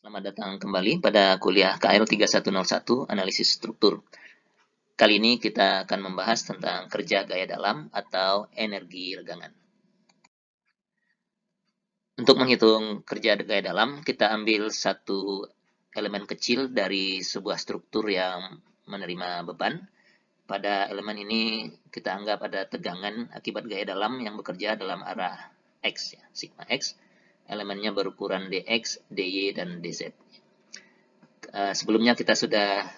Selamat datang kembali pada kuliah KL 3101 Analisis Struktur. Kali ini kita akan membahas tentang kerja gaya dalam atau energi regangan. Untuk menghitung kerja gaya dalam, kita ambil satu elemen kecil dari sebuah struktur yang menerima beban. Pada elemen ini kita anggap ada tegangan akibat gaya dalam yang bekerja dalam arah X, ya, sigma X. Elemennya berukuran dx, dy, dan dz. Sebelumnya kita sudah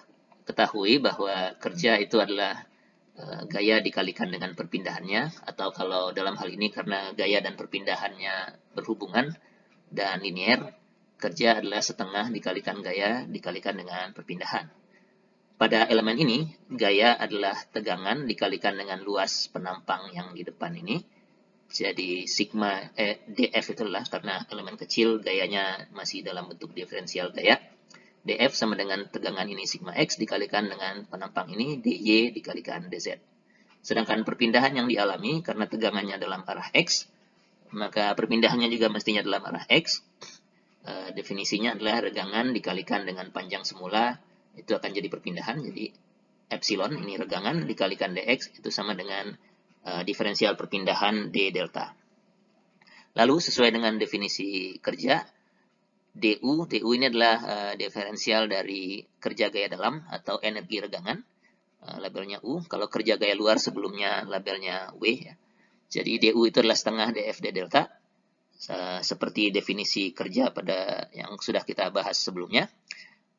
ketahui bahwa kerja itu adalah gaya dikalikan dengan perpindahannya, atau kalau dalam hal ini karena gaya dan perpindahannya berhubungan dan linier, kerja adalah setengah dikalikan gaya dikalikan dengan perpindahan. Pada elemen ini, gaya adalah tegangan dikalikan dengan luas penampang yang di depan ini. Jadi sigma df itulah karena elemen kecil gayanya masih dalam bentuk diferensial gaya. df sama dengan tegangan ini sigma x dikalikan dengan penampang ini dy dikalikan dz. Sedangkan perpindahan yang dialami karena tegangannya dalam arah x, maka perpindahannya juga mestinya dalam arah x. Definisinya adalah regangan dikalikan dengan panjang semula, itu akan jadi perpindahan. Jadi epsilon ini regangan dikalikan dx itu sama dengan diferensial perpindahan d delta. Lalu sesuai dengan definisi kerja, du ini adalah diferensial dari kerja gaya dalam atau energi regangan, labelnya U. Kalau kerja gaya luar sebelumnya labelnya W, ya. Jadi du itu adalah setengah df d delta, seperti definisi kerja pada yang sudah kita bahas sebelumnya.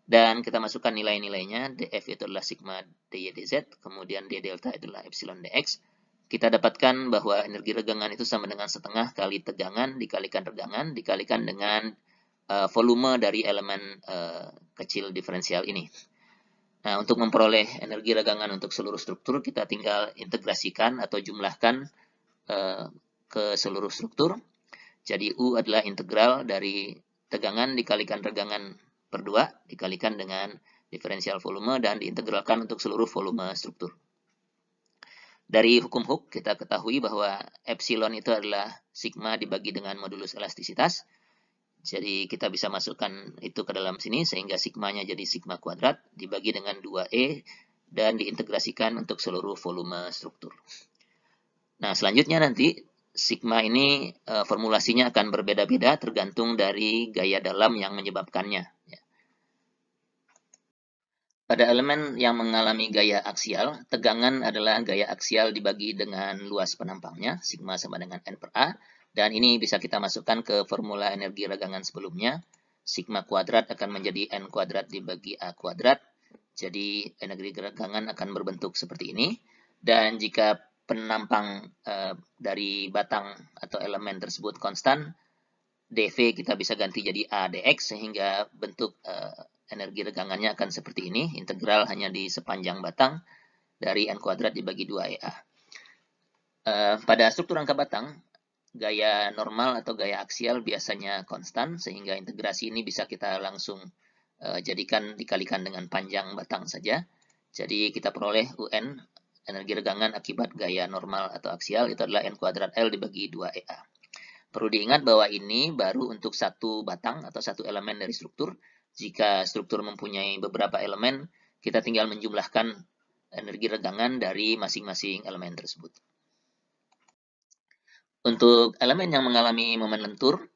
Dan kita masukkan nilai-nilainya, df itu adalah sigma dy dz, kemudian d delta adalah epsilon dx. Kita dapatkan bahwa energi regangan itu sama dengan setengah kali tegangan dikalikan regangan dikalikan dengan volume dari elemen kecil diferensial ini. Nah, untuk memperoleh energi regangan untuk seluruh struktur, kita tinggal integrasikan atau jumlahkan ke seluruh struktur. Jadi U adalah integral dari tegangan dikalikan regangan per 2 dikalikan dengan diferensial volume dan diintegralkan untuk seluruh volume struktur. Dari hukum Hooke kita ketahui bahwa epsilon itu adalah sigma dibagi dengan modulus elastisitas. Jadi kita bisa masukkan itu ke dalam sini sehingga sigmanya jadi sigma kuadrat dibagi dengan 2e dan diintegrasikan untuk seluruh volume struktur. Nah, selanjutnya nanti sigma ini formulasinya akan berbeda-beda tergantung dari gaya dalam yang menyebabkannya. Pada elemen yang mengalami gaya aksial, tegangan adalah gaya aksial dibagi dengan luas penampangnya, sigma sama dengan N per A, dan ini bisa kita masukkan ke formula energi regangan sebelumnya. Sigma kuadrat akan menjadi N kuadrat dibagi A kuadrat, jadi energi regangan akan berbentuk seperti ini. Dan jika penampang dari batang atau elemen tersebut konstan, dV kita bisa ganti jadi A dx, sehingga bentuk energi regangannya akan seperti ini. Integral hanya di sepanjang batang dari N kuadrat dibagi 2EA. Pada struktur rangka batang, gaya normal atau gaya aksial biasanya konstan, sehingga integrasi ini bisa kita langsung jadikan dikalikan dengan panjang batang saja. Jadi kita peroleh UN, energi regangan akibat gaya normal atau aksial, itu adalah N kuadrat L dibagi 2EA. Perlu diingat bahwa ini baru untuk satu batang atau satu elemen dari struktur. Jika struktur mempunyai beberapa elemen, kita tinggal menjumlahkan energi regangan dari masing-masing elemen tersebut. Untuk elemen yang mengalami momen lentur,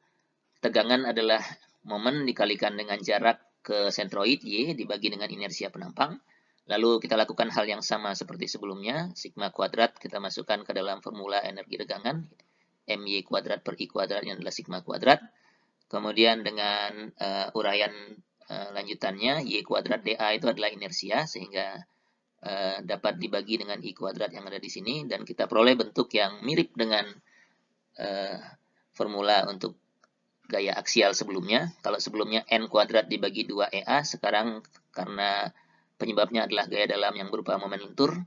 tegangan adalah momen dikalikan dengan jarak ke sentroid Y dibagi dengan inersia penampang. Lalu kita lakukan hal yang sama seperti sebelumnya, sigma kuadrat kita masukkan ke dalam formula energi regangan, my kuadrat per I kuadrat yang adalah sigma kuadrat. Kemudian dengan uraian lanjutannya, y kuadrat dA itu adalah inersia, sehingga dapat dibagi dengan I kuadrat yang ada di sini, dan kita peroleh bentuk yang mirip dengan formula untuk gaya aksial sebelumnya. Kalau sebelumnya N kuadrat dibagi 2EA, sekarang karena penyebabnya adalah gaya dalam yang berupa momen lentur,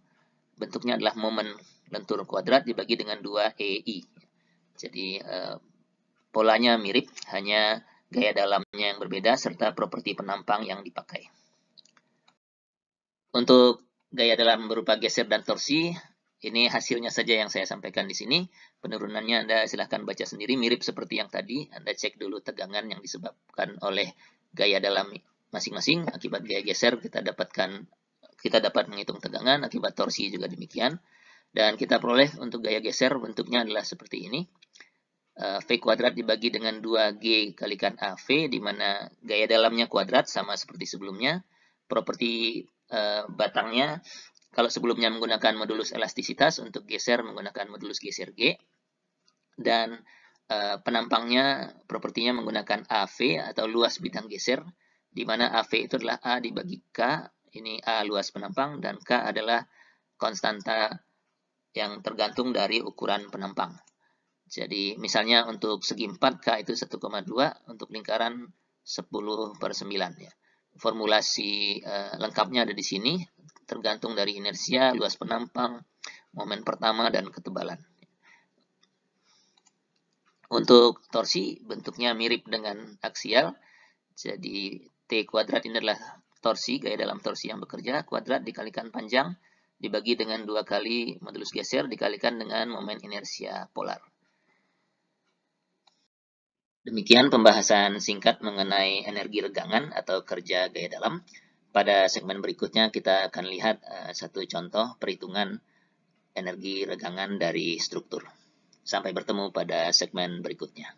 bentuknya adalah momen lentur kuadrat dibagi dengan 2EI. Jadi polanya mirip, hanya gaya dalamnya yang berbeda serta properti penampang yang dipakai. Untuk gaya dalam berupa geser dan torsi, ini hasilnya saja yang saya sampaikan di sini. Penurunannya Anda silahkan baca sendiri, mirip seperti yang tadi. Anda cek dulu tegangan yang disebabkan oleh gaya dalam masing-masing. Akibat gaya geser kita dapat menghitung tegangan, akibat torsi juga demikian. Dan kita peroleh untuk gaya geser bentuknya adalah seperti ini. V kuadrat dibagi dengan 2G kalikan AV, di mana gaya dalamnya kuadrat sama seperti sebelumnya. Properti batangnya, kalau sebelumnya menggunakan modulus elastisitas, untuk geser menggunakan modulus geser G. Dan penampangnya, propertinya menggunakan AV atau luas bidang geser, di mana AV itu adalah A dibagi K, ini A luas penampang, dan K adalah konstanta yang tergantung dari ukuran penampang. Jadi misalnya untuk segi 4K itu 1,2, untuk lingkaran 10/9 ya. Formulasi lengkapnya ada di sini, tergantung dari inersia, luas penampang, momen pertama, dan ketebalan. Untuk torsi bentuknya mirip dengan aksial, jadi T kuadrat ini adalah torsi, gaya dalam torsi yang bekerja, kuadrat dikalikan panjang, dibagi dengan 2 kali modulus geser dikalikan dengan momen inersia polar. Demikian pembahasan singkat mengenai energi regangan atau kerja gaya dalam. Pada segmen berikutnya kita akan lihat satu contoh perhitungan energi regangan dari struktur. Sampai bertemu pada segmen berikutnya.